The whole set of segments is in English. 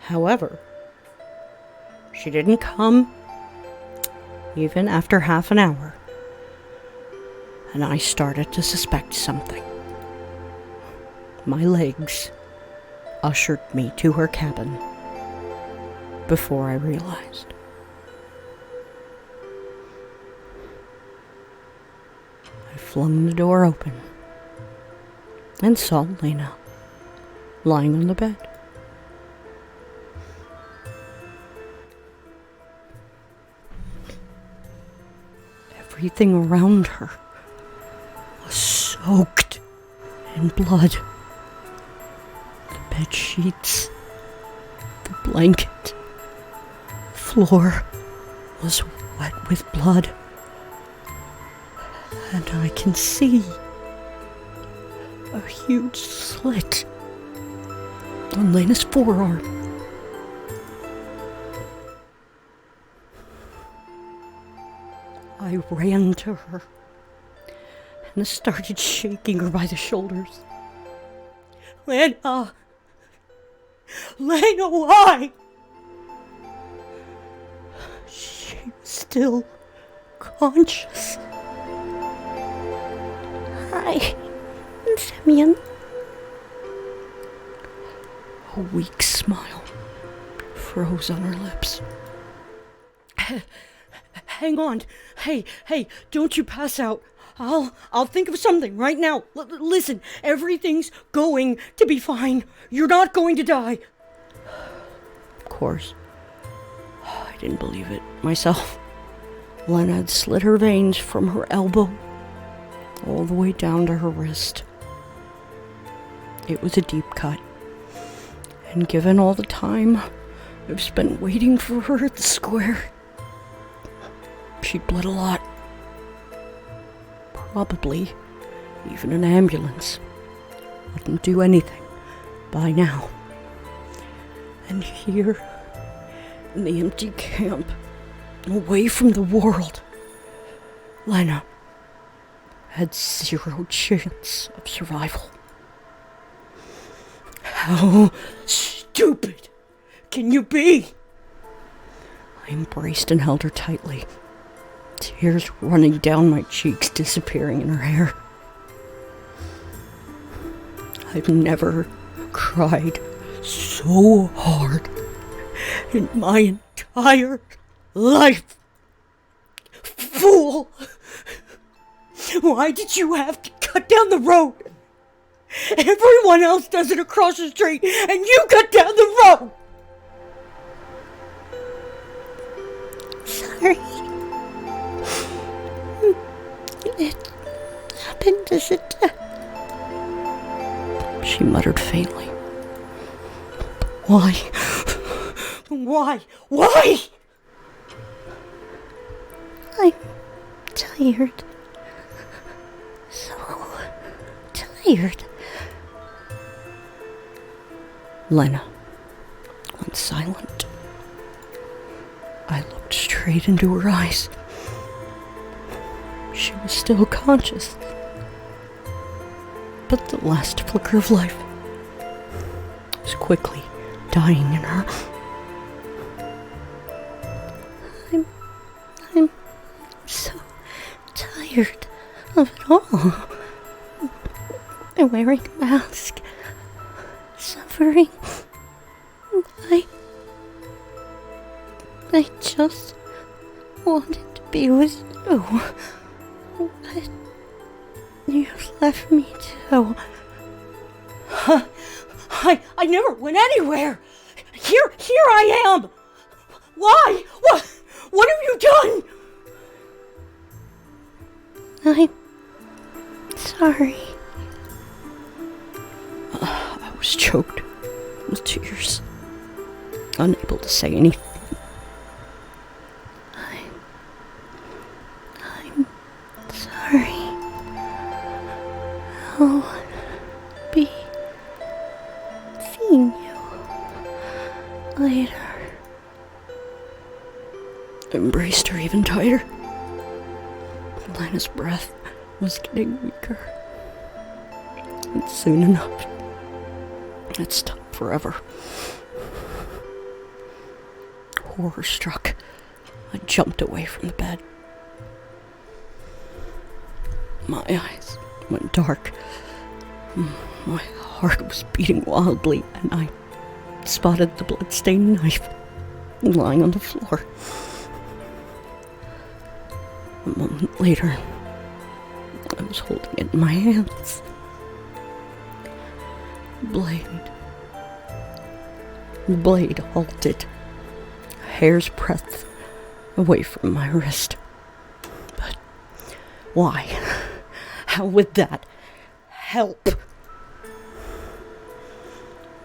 However, she didn't come even after half an hour, and I started to suspect something. My legs ushered me to her cabin before I realized. I flung the door open and saw Lena lying on the bed. Everything around her was soaked in blood. The bed sheets, the blanket, the floor was wet with blood. And I can see a huge slit on Lena's forearm. I ran to her and started shaking her by the shoulders. Lena! Lena, why? She was still conscious. Hi, Simeon. A weak smile froze on her lips. Hang on. Hey, don't you pass out. I'll think of something right now. Listen, everything's going to be fine. You're not going to die. Of course, I didn't believe it myself. Lena had slit her veins from her elbow all the way down to her wrist. It was a deep cut, and given all the time I've spent waiting for her at the square, she bled a lot. Probably even an ambulance wouldn't do anything by now. And here, in the empty camp, away from the world, Lena had zero chance of survival. How stupid can you be? I embraced and held her tightly, tears running down my cheeks, disappearing in her hair. I've never cried so hard in my entire life. Fool! Why did you have to cut down the road? Everyone else does it across the street, and you cut down the road! Sorry. It happened as a death, she muttered faintly. Why? Why? I'm tired. So tired. Lena went silent. I looked straight into her eyes. She was still conscious, but the last flicker of life was quickly dying in her. I'm so tired of it all. I'm wearing a mask, suffering. I just wanted to be with you. But you've left me too. I never went anywhere. Here I am. Why? What have you done? I'm sorry. I was choked with tears, unable to say anything. I'm sorry. I'll be seeing you later. Embraced her even tighter. Lena's breath was getting weaker. And soon enough, it stopped forever. Horror-struck, I jumped away from the bed. My eyes went dark. My heart was beating wildly, and I spotted the blood-stained knife lying on the floor. A moment later, I was holding it in my hands. The blade halted, a hair's breadth away from my wrist. But why? How would that help?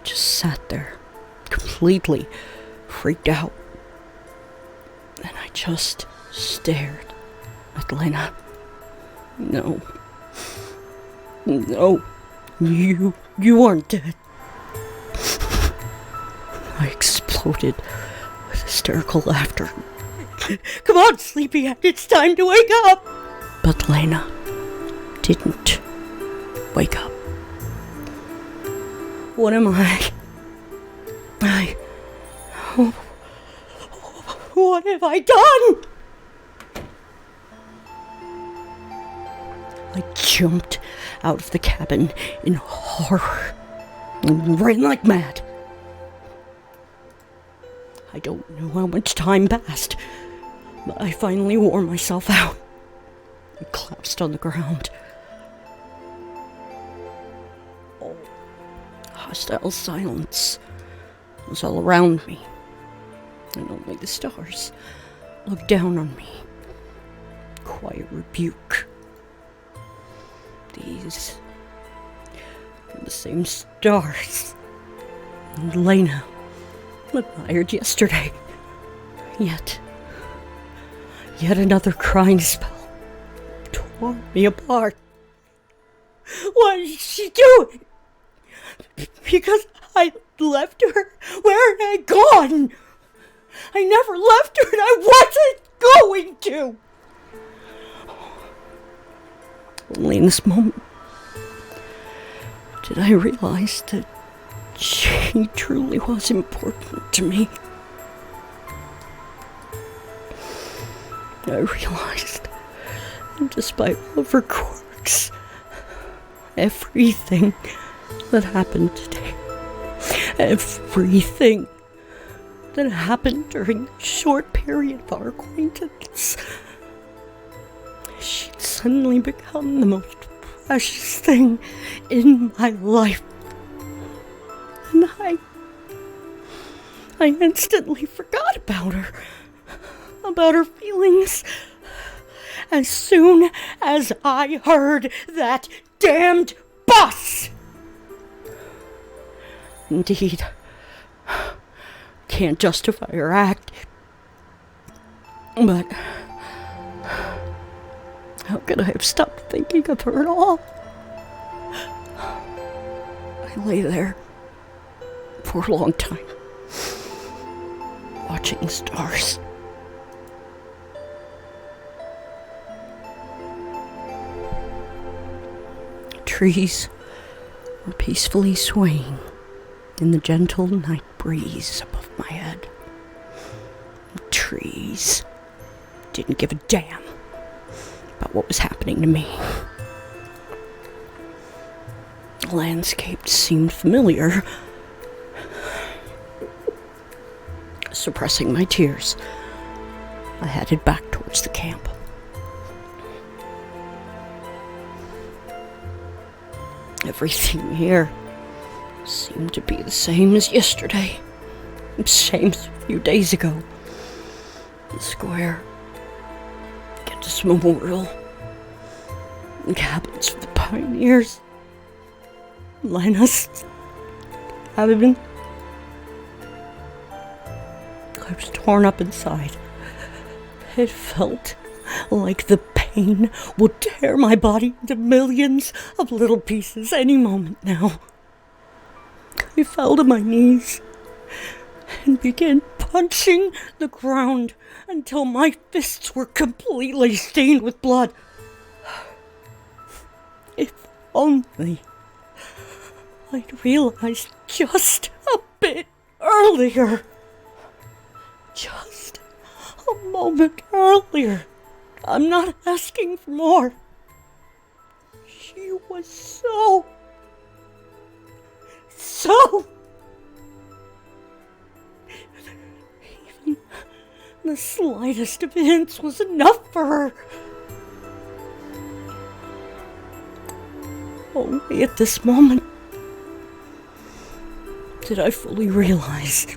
Just sat there, completely freaked out. And I just stared at Lena. No, you aren't dead. I exploded with hysterical laughter. Come on, sleepyhead, it's time to wake up! But Lena didn't wake up. What am I? What have I done? I jumped out of the cabin in horror and ran like mad. I don't know how much time passed, but I finally wore myself out. I collapsed on the ground. Oh, hostile silence was all around me, and only the stars looked down on me. Quiet rebuke. These are the same stars Lena admired yesterday. Yet another crying spell tore me apart. What is she doing? Because I left her? Where had I gone? I never left her, and I wasn't going to. Only in this moment did I realize that she truly was important to me. I realized, despite all of her quirks, everything that happened today, everything that happened during the short period of our acquaintance, she'd suddenly become the most precious thing in my life. And I instantly forgot about her feelings, as soon as I heard that damned bus. Indeed, can't justify her act, but how could I have stopped thinking of her at all? I lay there for a long time, watching the stars. Trees were peacefully swaying in the gentle night breeze above my head. Trees didn't give a damn about what was happening to me. The landscape seemed familiar. Suppressing my tears, I headed back towards the camp. Everything here seemed to be the same as yesterday, same as a few days ago. The square, Kansas Memorial, the cabins for the pioneers, Lena's cabin. I was torn up inside. It felt like the pain would tear my body into millions of little pieces any moment now. I fell to my knees and began punching the ground until my fists were completely stained with blood. If only I'd realized just a bit earlier. just a moment earlier. I'm not asking for more. She was so... Even the slightest of hints was enough for her. Only at this moment did I fully realize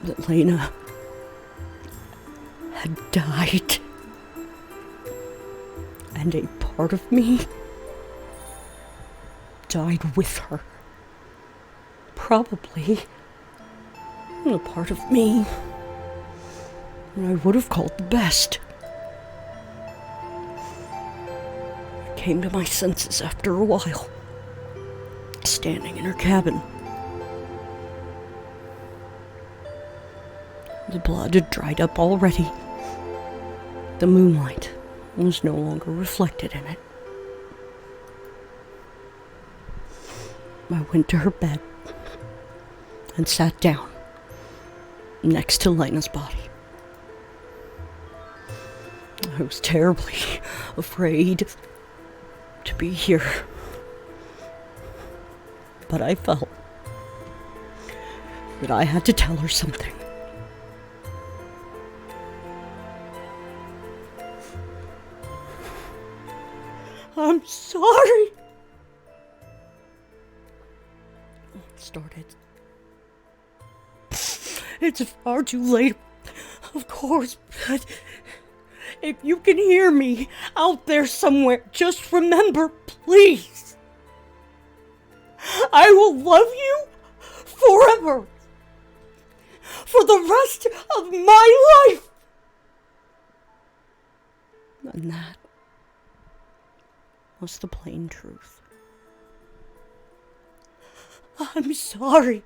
that Lena had died. And a part of me died with her. Probably a part of me that I would have called the best. I came to my senses after a while, standing in her cabin. The blood had dried up already. The moonlight was no longer reflected in it. I went to her bed and sat down next to Lena's body. I was terribly afraid to be here, but I felt that I had to tell her something. I'm sorry. It started. It's far too late, of course, but if you can hear me out there somewhere, just remember, please, I will love you forever, for the rest of my life. And that was the plain truth. I'm sorry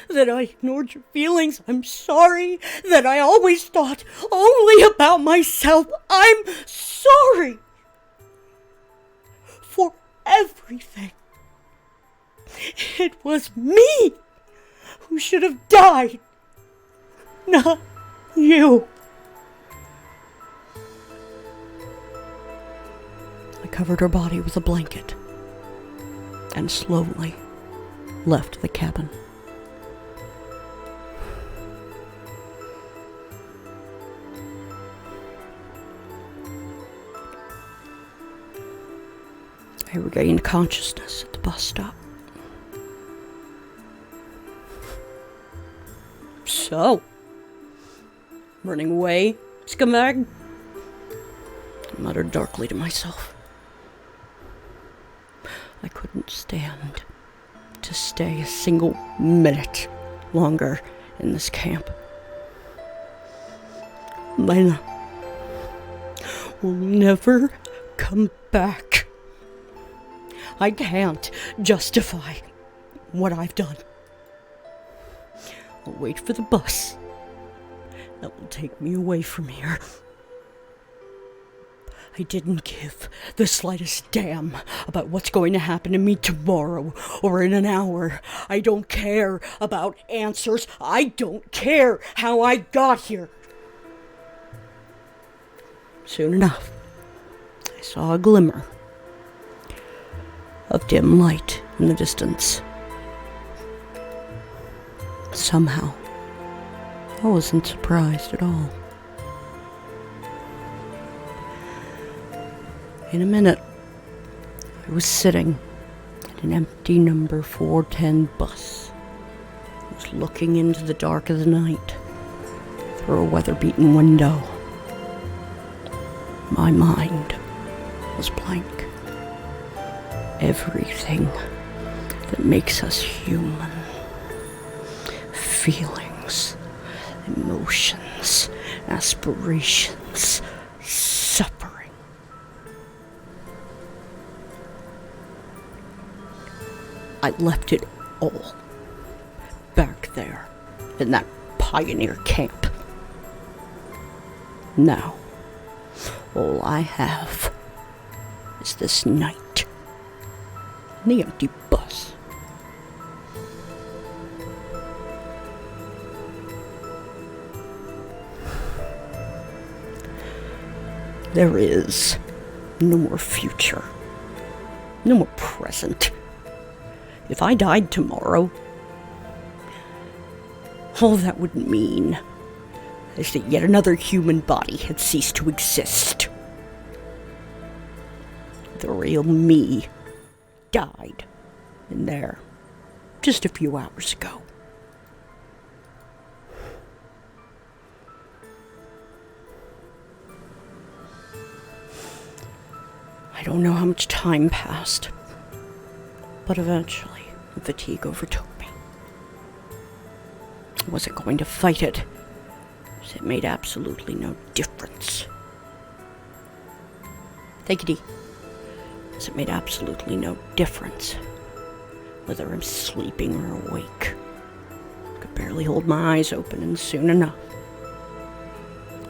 that I ignored your feelings. I'm sorry that I always thought only about myself. I'm sorry for everything. It was me who should have died, not you. I covered her body with a blanket and slowly left the cabin. I regained consciousness at the bus stop. So, running away, scumbag? I muttered darkly to myself. I couldn't stand to stay a single minute longer in this camp. Lena will never come back. I can't justify what I've done. I'll wait for the bus that will take me away from here. I didn't give the slightest damn about what's going to happen to me tomorrow or in an hour. I don't care about answers. I don't care how I got here. Soon enough, I saw a glimmer of dim light in the distance. Somehow, I wasn't surprised at all. In a minute, I was sitting at an empty number 410 bus. I was looking into the dark of the night through a weather-beaten window. My mind was blank. Everything that makes us human. Feelings, emotions, aspirations, suffering. I left it all back there in that pioneer camp. Now, all I have is this night and the empty bus. There is no more future. No more present. If I died tomorrow, all that would mean is that yet another human body had ceased to exist. The real me died in there just a few hours ago. I don't know how much time passed, but eventually the fatigue overtook me. I wasn't going to fight it, as it made absolutely no difference. Take it easy. As it made absolutely no difference whether I'm sleeping or awake. I could barely hold my eyes open, and soon enough,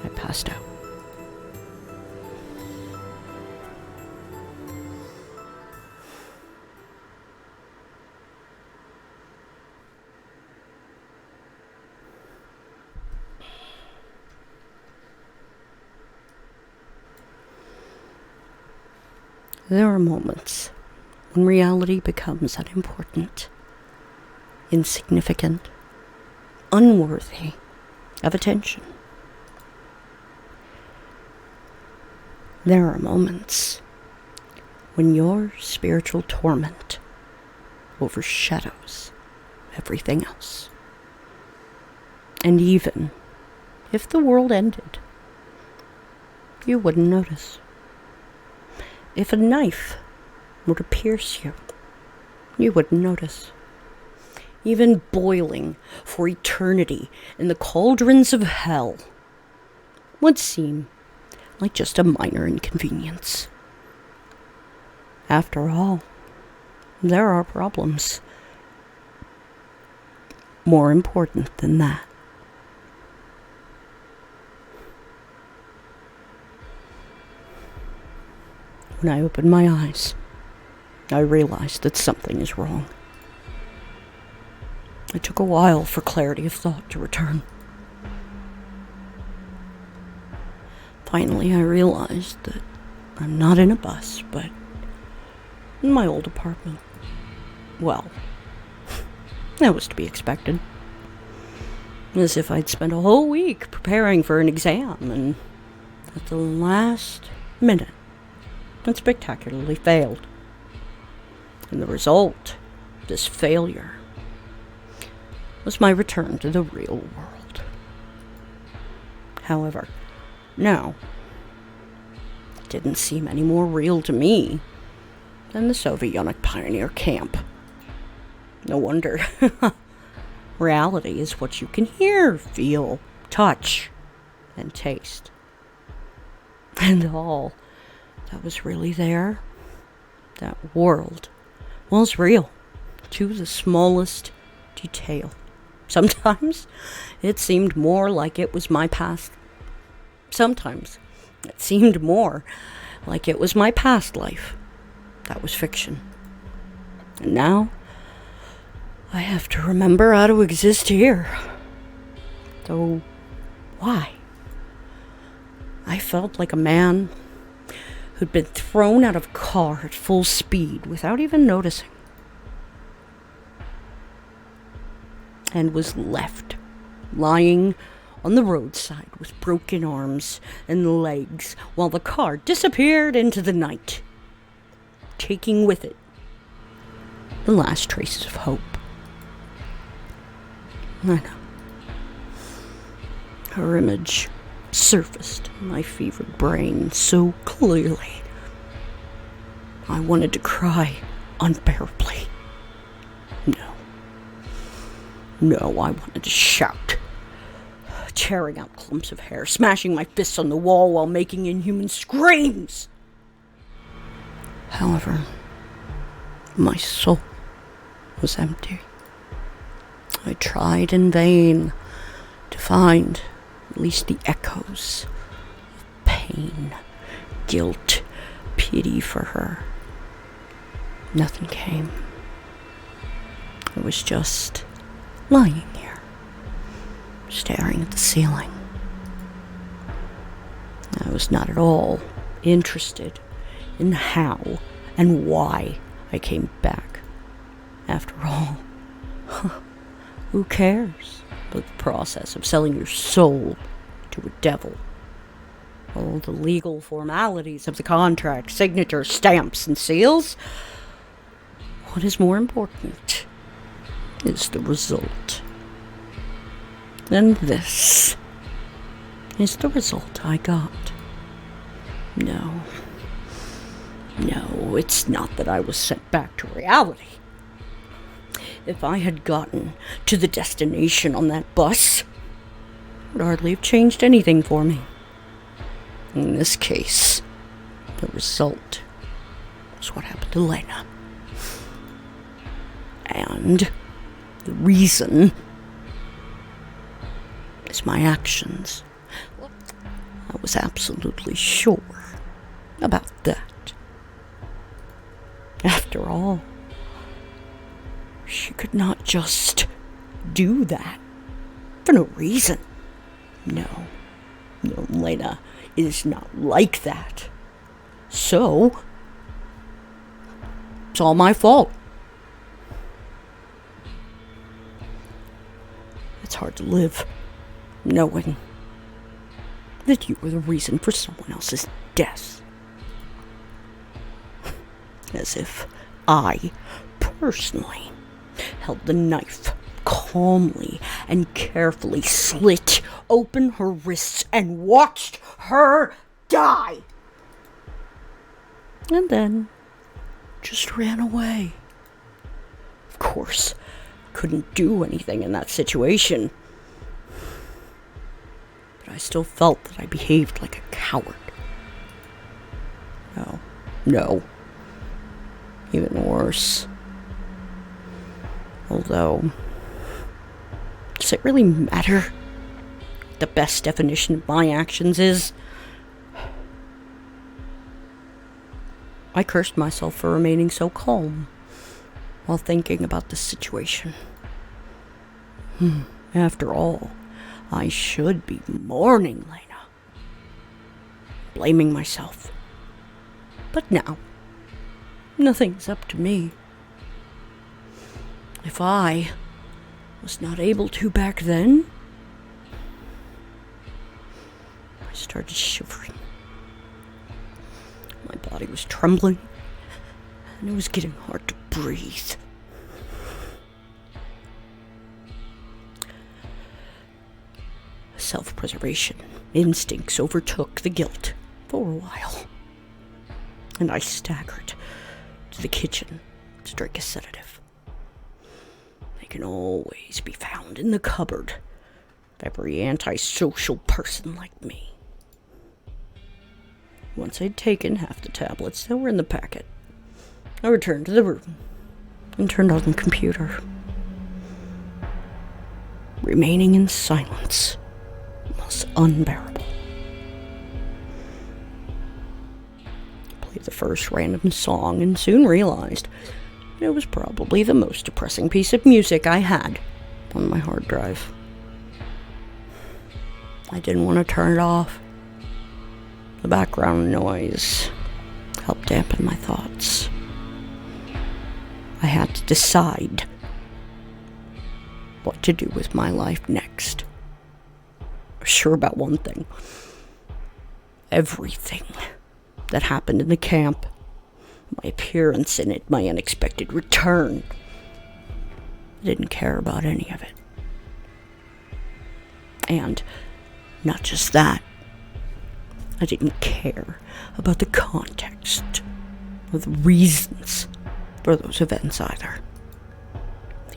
I passed out. There are moments when reality becomes unimportant, insignificant, unworthy of attention. There are moments when your spiritual torment overshadows everything else. And even if the world ended, you wouldn't notice. If a knife were to pierce you, you wouldn't notice. Even boiling for eternity in the cauldrons of hell would seem like just a minor inconvenience. After all, there are problems more important than that. When I opened my eyes, I realized that something is wrong. It took a while for clarity of thought to return. Finally, I realized that I'm not in a bus, but in my old apartment. Well, that was to be expected. As if I'd spent a whole week preparing for an exam, and at the last minute, it spectacularly failed. And the result of this failure was my return to the real world. However, now, it didn't seem any more real to me than the Soviet pioneer camp. No wonder. Reality is what you can hear, feel, touch, and taste. And all that was really there, that world, was real to the smallest detail. Sometimes it seemed more like it was my past. Sometimes it seemed more like it was my past life. That was fiction. And now I have to remember how to exist here. Though, why? I felt like a man who'd been thrown out of a car at full speed without even noticing, and was left lying on the roadside with broken arms and legs while the car disappeared into the night, taking with it the last traces of hope. I know. Her image surfaced in my fevered brain so clearly. I wanted to cry unbearably. No, I wanted to shout, tearing out clumps of hair, smashing my fists on the wall while making inhuman screams. However, my soul was empty. I tried in vain to find at least the echoes of pain, guilt, pity for her. Nothing came. I was just lying here, staring at the ceiling. I was not at all interested in how and why I came back. After all, who cares about the process of selling your soul to a devil? All the legal formalities of the contract, signatures, stamps, and seals. What is more important is the result. And this is the result I got. No, it's not that I was sent back to reality. If I had gotten to the destination on that bus, it would hardly have changed anything for me. In this case, the result was what happened to Lena. And the reason is my actions. I was absolutely sure about that. After all, she could not just do that for no reason. No, Lena is not like that. So, it's all my fault. It's hard to live knowing that you were the reason for someone else's death. As if I personally held the knife, calmly and carefully slit open her wrists and watched her die. And then just ran away. Of course, couldn't do anything in that situation. But I still felt that I behaved like a coward. No. Even worse. Although, does it really matter what the best definition of my actions is? I cursed myself for remaining so calm while thinking about the situation. After all, I should be mourning Lena, blaming myself. But now, nothing's up to me. If I was not able to back then, I started shivering. My body was trembling, and it was getting hard to breathe. Self-preservation instincts overtook the guilt for a while, and I staggered to the kitchen to drink a sedative. They can always be found in the cupboard of every antisocial person like me. Once I'd taken half the tablets that were in the packet, I returned to the room and turned on the computer. Remaining in silence was unbearable. Played the first random song and soon realized it was probably the most depressing piece of music I had on my hard drive. I didn't want to turn it off. The background noise helped dampen my thoughts. I had to decide what to do with my life next. I was sure about one thing. Everything that happened in the camp, my appearance in it, my unexpected return, I didn't care about any of it. And not just that, I didn't care about the context or the reasons for those events either.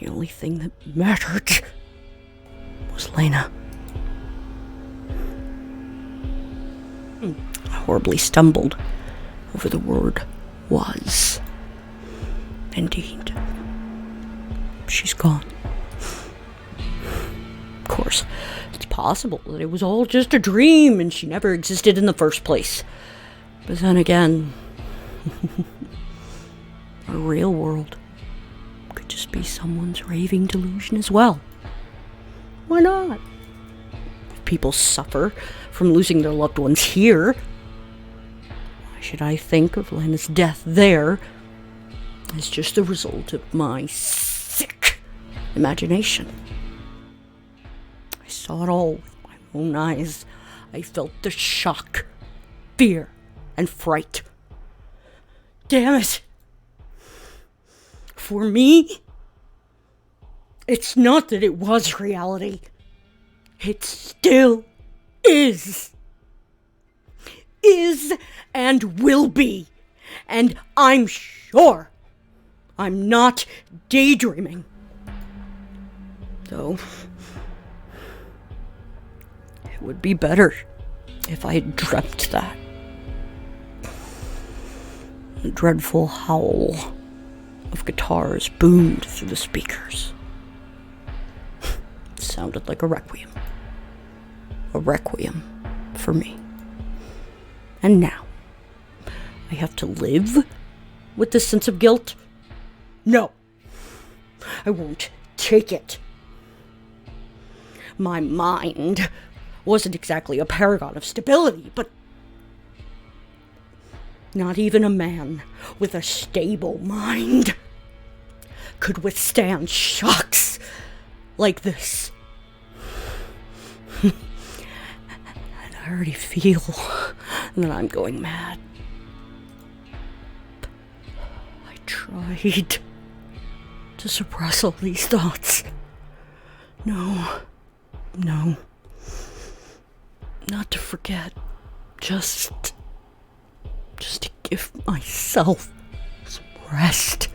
The only thing that mattered was Lena. I horribly stumbled over the word was. Indeed, she's gone. Of course, it's possible that it was all just a dream and she never existed in the first place. But then again, our real world could just be someone's raving delusion as well. Why not? If people suffer from losing their loved ones here, should I think of Lena's death there as just the result of my sick imagination? I saw it all with my own eyes. I felt the shock, fear, and fright. Damn it! For me, it's not that it was reality. It still is. Is and will be. And I'm sure I'm not daydreaming. Though, it would be better if I had dreamt that. A dreadful howl of guitars boomed through the speakers. It sounded like a requiem. A requiem for me. And now, I have to live with this sense of guilt? No, I won't take it. My mind wasn't exactly a paragon of stability, but not even a man with a stable mind could withstand shocks like this. And I already feel that I'm going mad. I tried to suppress all these thoughts. No. Not to forget. Just to give myself some rest.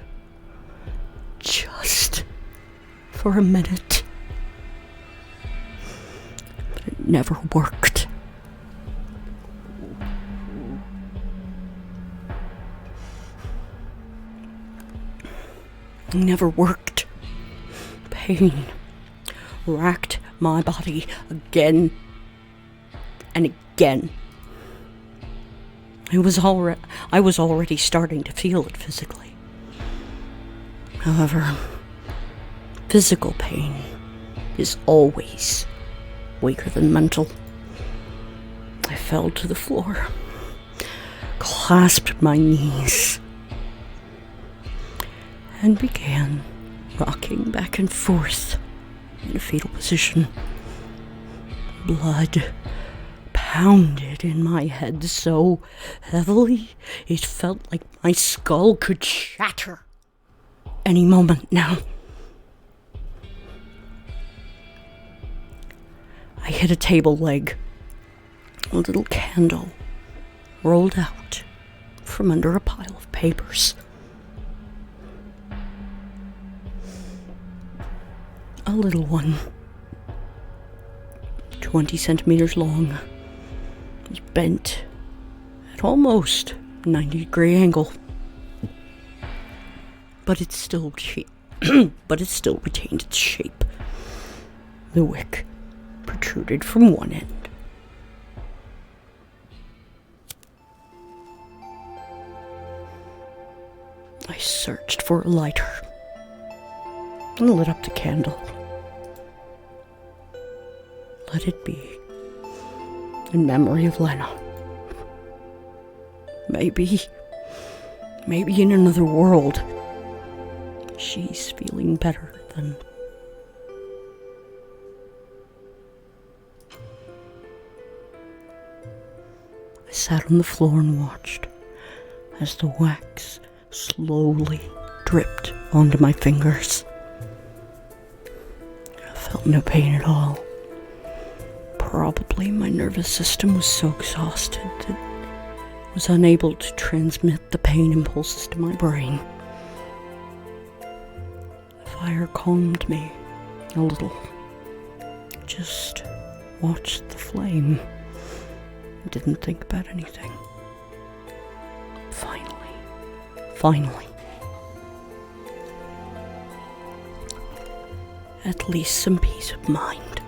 Just for a minute. But it never worked. It never worked. Pain racked my body again and again. I was already starting to feel it physically. However, physical pain is always weaker than mental. I fell to the floor, clasped my knees, and began rocking back and forth in a fetal position. Blood pounded in my head so heavily it felt like my skull could shatter any moment now. I hit a table leg. A little candle rolled out from under a pile of papers. A little one, 20 centimeters long, was bent at almost a 90-degree angle. But it still retained its shape. The wick protruded from one end. I searched for a lighter and lit up the candle. Let it be in memory of Lena. Maybe in another world, she's feeling better than... I sat on the floor and watched as the wax slowly dripped onto my fingers. I felt no pain at all. Probably my nervous system was so exhausted that it was unable to transmit the pain impulses to my brain. The fire calmed me a little. Just watched the flame. I didn't think about anything. Finally. At least some peace of mind.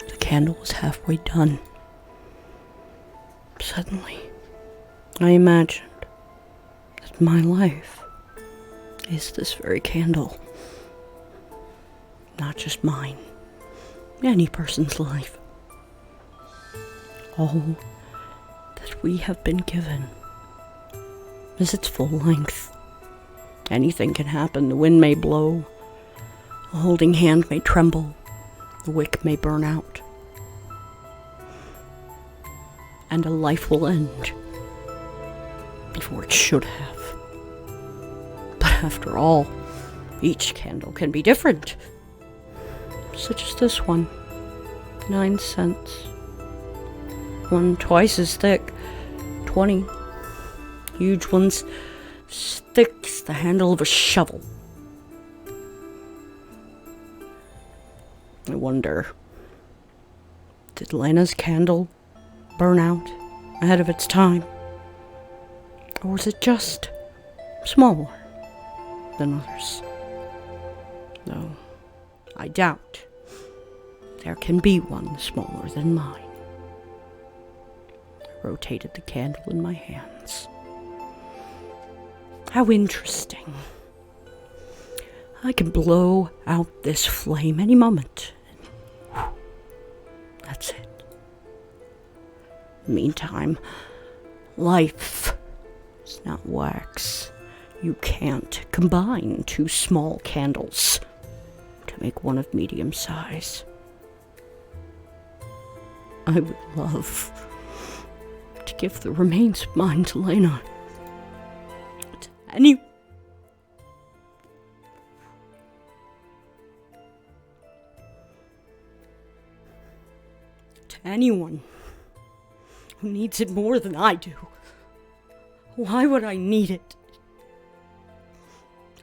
The candle was halfway done. Suddenly, I imagined that my life is this very candle. Not just mine, any person's life. All that we have been given is its full length. Anything can happen. The wind may blow, a holding hand may tremble, the wick may burn out, and a life will end before it should have. But after all, each candle can be different. Such as this one, 9 cents. One twice as thick, 20. Huge ones, as thick as the handle of a shovel. I wonder, did Lena's candle burn out ahead of its time? Or was it just smaller than others? Though I doubt there can be one smaller than mine. I rotated the candle in my hands. How interesting. I can blow out this flame any moment. That's it. Meantime, life is not wax. You can't combine 2 small candles to make one of medium size. I would love to give the remains of mine to Lena. To anyone who needs it more than I do. Why would I need it?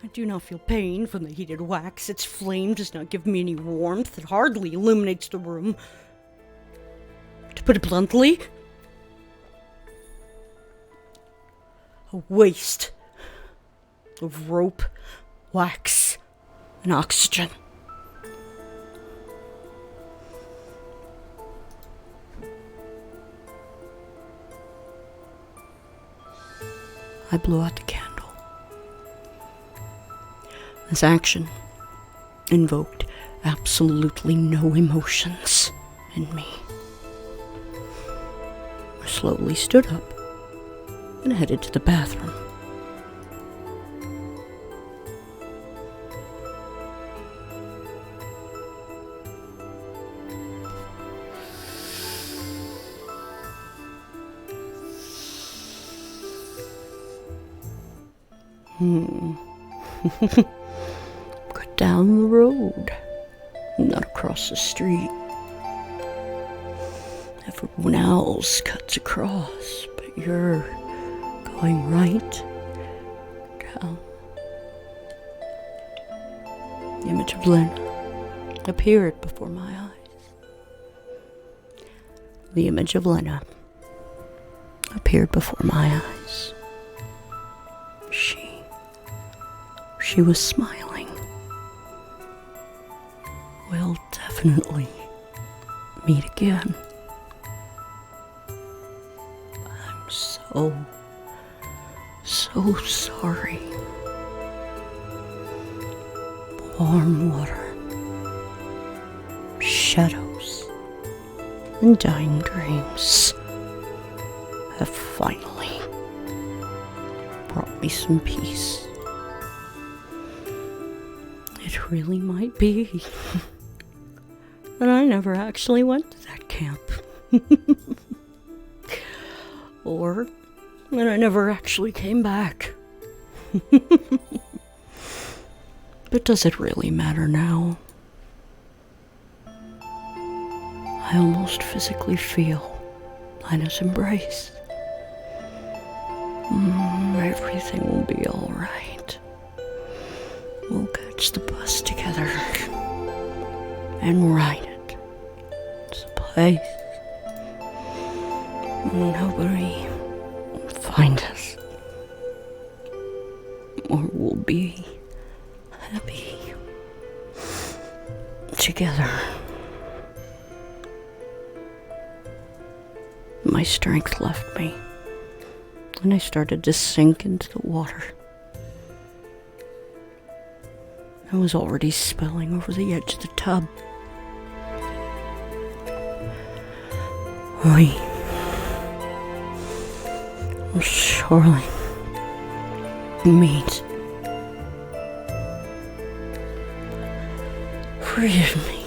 I do not feel pain from the heated wax. Its flame does not give me any warmth. It hardly illuminates the room. To put it bluntly, a waste of rope, wax, and oxygen. I blew out the candle. This action invoked absolutely no emotions in me. I slowly stood up and headed to the bathroom. Got down the road, not across the street. Everyone else cuts across, but you're going right down. The image of Lena appeared before my eyes. The image of Lena appeared before my eyes. She was smiling. We'll definitely meet again. I'm so sorry. Warm water, shadows, and dying dreams have finally brought me some peace. It really might be that I never actually went to that camp. Or that I never actually came back. But does it really matter now? I almost physically feel Lena's embrace. Everything will be alright. We'll catch the bus together and ride it to the place where nobody will find us, or we'll be happy together. My strength left me, and I started to sink into the water. I was already spilling over the edge of the tub. We surely meet. Forgive me.